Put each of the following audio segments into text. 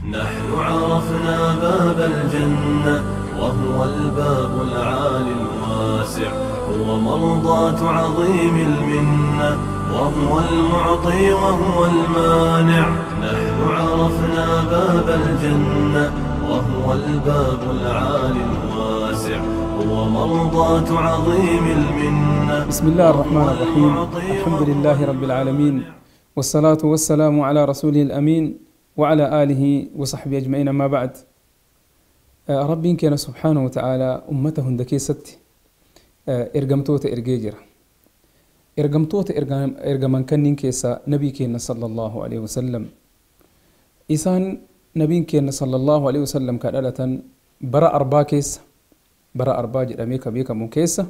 نحن عرفنا باب الجنة وهو الباب العالي الواسع، هو مرضاة عظيم المنة وهو المعطي وهو المانع. نحن عرفنا باب الجنة وهو الباب العالي الواسع، هو مرضاة عظيم المنة. بسم الله الرحمن الرحيم. الحمد لله رب العالمين، والصلاة والسلام على رسوله الأمين وعلى آله وصحبه أجمعين. ما بعد، ربين كان سبحانه وتعالى أمته هندكيست إرقمتوت إرقيجر إرقمتوت إرقمان كنين كيسا نبي كينا صلى الله عليه وسلم. إسان نبي كينا صلى الله عليه وسلم كالالة برا أربا كيس، برا أربا جرميك بيك من كيسا،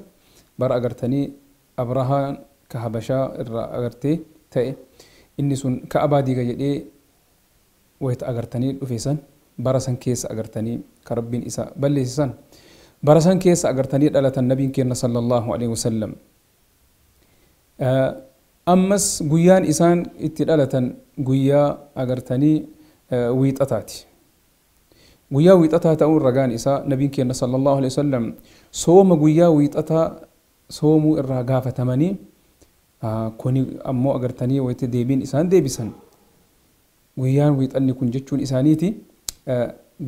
برا أغرتني أبرهان كهبشا أغرتي تأي إني سن كأبادي جدي ويت أغرتني وفيسان برسان كيس أغرتني كربين إسا بلسان برسان كيس أغرتني دلة النبي كينا صلى الله عليه وسلم. أمس قيان إسان اتدالة قيا أغرتني ويتأتاتي قيا ويتأتا أول رقان إسا نبي كينا صلى الله عليه وسلم صوم قيا ويتأتا صوموا الرقافة تماني كوني أمو أغرتني ويتديبين إسان ديبسان guyyaan wiixanni kun jechuun isaaniiti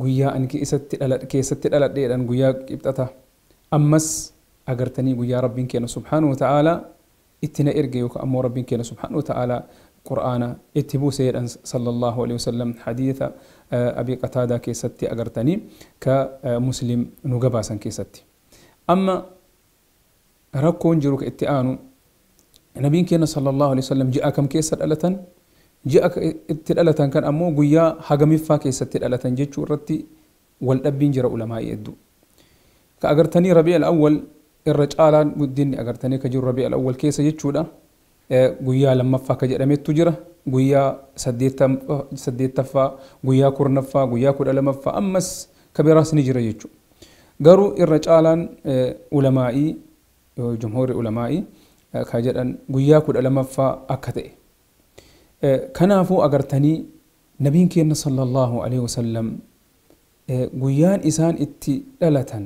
guyyaa an keessatti dhaladheedhan guyyaa qibxata. Ammas agartanii guyyaa rabbiin keenya subhaanahu wa ta'aalaa itti na erge yookaan ammoo rabbiin keenya subhaanahu wa ta'aalaa qur'aana itti buuseedhan sallallahu alaihi wasallam hadiitha abii qataadaa keessatti agartanii ka muslim nu gabaasan keessatti. Amma rakkoon jiru ka itti aanu nabiin keenya sallallahu alaihi wasallam ji'a kam keessa dhalatan? ji'a itti dhalatan kan ammoo guyyaa hagamiffaa keessatti dhalatan jechuu irratti wal dhabbiin jira ulamaa'ii hedduu. Ka agartanii rabi'al awwal irra caalaan guddinni agartanii ka jiru rabi'al awwal keessa jechuudha. Guyyaa lammaffaa ka jedhametu jira, guyyaa saddeettaffaa, guyyaa kurnaffaa, guyyaa kudha lamaffaa, ammas ka biraas ni jira jechuudha. Garuu irra caalaan ulamaa'ii jumhuurri ulamaa'ii ka jedhan guyyaa kudha lamaffaa akka ta'e. Kanaafuu agartanii nabiin keenya sallallahu alaihi wasallam guyyaan isaan itti dhalatan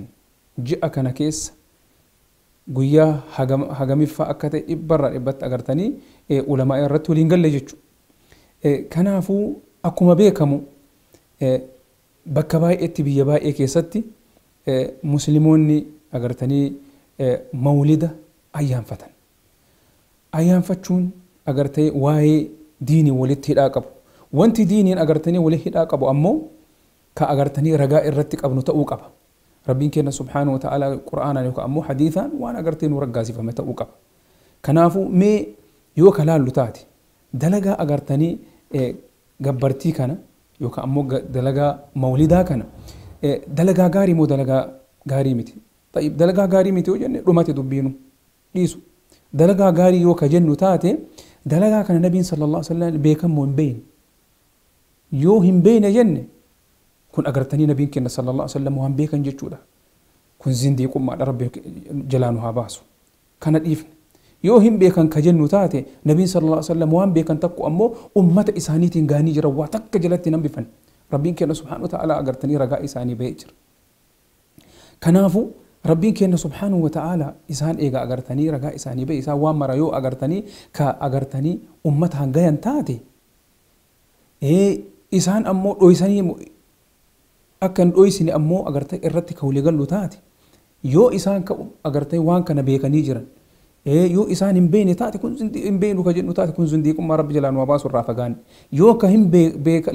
ji'a kana keessa guyyaa hagamiffaa akka ta'e dhibbarraa dhibbatti agartanii ulamaa irratti waliin galle jechuudha. Kanaafuu akkuma beekamu bakka baay'eetti biyya baay'ee keessatti musliimoonni agartanii mawlida ayyaanfatan. Ayyaanfachuun agartee waa'ee diinii walitti hidhaa qabu. Wanti diiniin agartanii walitti hidhaa qabu ammoo ka agartanii ragaa irratti qabnu ta'uu qaba. Rabbiin keenya subhaanahu wa ta'aalaa qur'aanaan yookaan ammoo hadiithaan waan agartee nu raggaasifame ta'uu qaba. Kanaafuu mee yoo ka laallu taate dalagaa agartanii gabbartii kana yookaan ammoo dalagaa mawlidaa kana dalagaa gaarii moo dalagaa gaarii miti? Dalagaa gaarii miti yoo jenne dhumate dubbiinu dhiisu. Dalagaa gaarii yoo ka jennu taate dalagaa kana nabiin sallallahu alaihi wasallam beekamoo hin beeyne yoo hin beeyne jenne kun agartanii nabiin keenya sallallahu alaihi wasallam waan beekan jechuudha. Kun zindiiqummaadha, rabbi jalaa nu haa baasu. Kana dhiifne yoo hin beekan ka jennu taate nabiin sallallahu alaihi wasallam waan beekan takku ammoo ummata isaaniitiin gaanii jira waa takka jalatti nan bifan. Rabbiin keenya subhaanahu wa ta'aalaa agartanii ragaa isaanii bahee jira. Kanaafuu rabbiin keenya subhaanahu wa ta'aalaa isaan eega agartanii ragaa isaanii bahee isaan waan mara yoo agartanii ka agartanii ummata hangayan taate isaan ammoo dhoysanii akka hin dhoysine ammoo agartee irratti ka walii gallu taate yoo isaan ka agartee waan kana beekanii jiran yoo isaan hin beekne taate kun hin beeknu ka jennu taate kun zindiiqummaa rabbi jalaa nu haa baasu irraa fagaanne. Yoo ka hin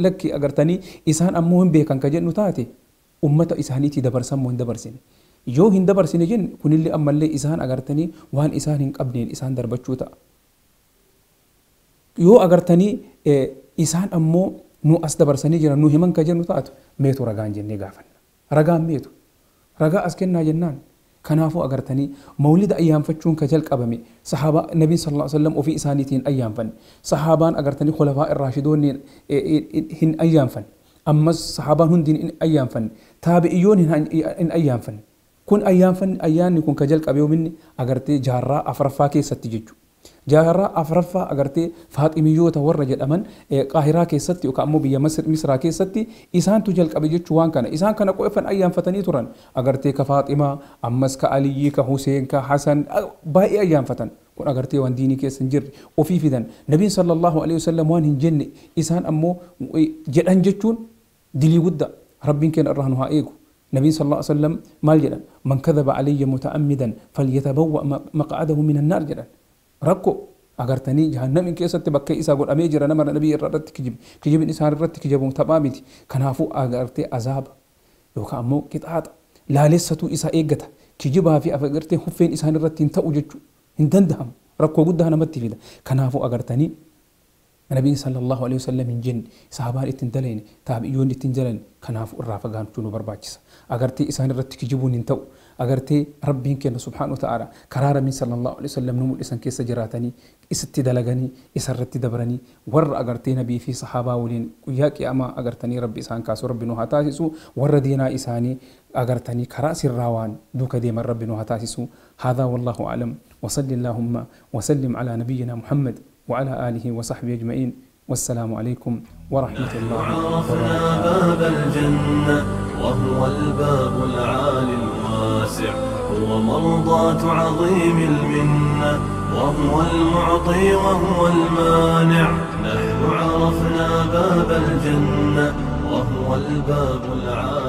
lakki agartanii isaan ammoo hin beekan ka jennu taate ummata isaaniitii dabarsan moo hin dabarsine. Yoo hin dabarsine jenne kunillee ammallee isaan agartanii waan isaan hin qabneen isaan darbachuu ta'a. Yoo agartanii isaan ammoo nu as dabarsanii jiran nu himan ka jennu taatu meetu ragaan jennee gaafanna. Ragaan meetu? Ragaa as kennaa jennaan. Kanaafuu agartanii mawlida ayyaanfachuun ka jalqabame sahaabaa nabiin sallallahu alaihi wasallam ofii isaaniitiin ayyaanfanne. Sahaabaan agartanii khulafaa irraashidoonni hin ayyaanfanne. Ammas sahaabaan hundiin hin ayyaanfanne. Taabi'iyyoon hin ayyaanfanne. Kun ayyaanni kun ka jalqabe yoominni agartee jaarraa afuraffaa keessatti jechuudha. جاهرة أفرفا أغرتي فاطميوتا ورجل أمن قاهرة كيستي وكأمو بيا مصر كيستي إسان تجل قبجت شوان كان إسان كان قوفا أيام فتني تران أغرتي كفاطمة أمس كعلي كحسين كحسن باقي أيام فتن كون أغرتي وان ديني كيسنجر وفي فدن نبي صلى الله عليه وسلم وان هنجن إسان أمو جدن جتون دلي ودا ربين كان الرهنها إيقو نبي صلى الله عليه وسلم مال جدن من كذب علي متعمدا فليتبوأ مقعده من النار جدن ركو أغرتني جهنم إن كيسة بكي إسا قول أميجر نمر نبي الرد كجيب إنسان الرد كجيبهم تبامتي كنافو أغرتي عذاب يوكا أمو كتاعت لا لسة إسا إيقتا كجيبها في أفغرتي خفين إسان الرد تنتأو جتشو هندندهم ركو قدها نمتي فيدا كنافو أغرتني النبي صلى الله عليه وسلم من جن صحابان اتندلين تابعيون اتندلين كنافو الرافقان تونو برباجس أغرتي إسان الرد كجيبون انتو أغرتي ربين كنا سبحانه وتعالى كرار من صلى الله عليه وسلم نمو إسان كيس جراتني إستي دلغني إسرتي دبرني ور أغرتي نبي في صحابة ولين وياكي أما أغرتني ربي إسان كاسو ربي نوها تاسسو ور دينا إساني أغرتني كراس الراوان دوك ديما ربي نوها تاسسو هذا والله أعلم وصل اللهم وسلم على نبينا محمد وعلى آله وصحبه أجمعين والسلام عليكم ورحمة الله وعرفنا باب الجنة وهو الباب العالي الواسع هو مرضاة عظيم المنة وهو المعطي وهو المانع نحن عرفنا باب الجنة وهو الباب العالي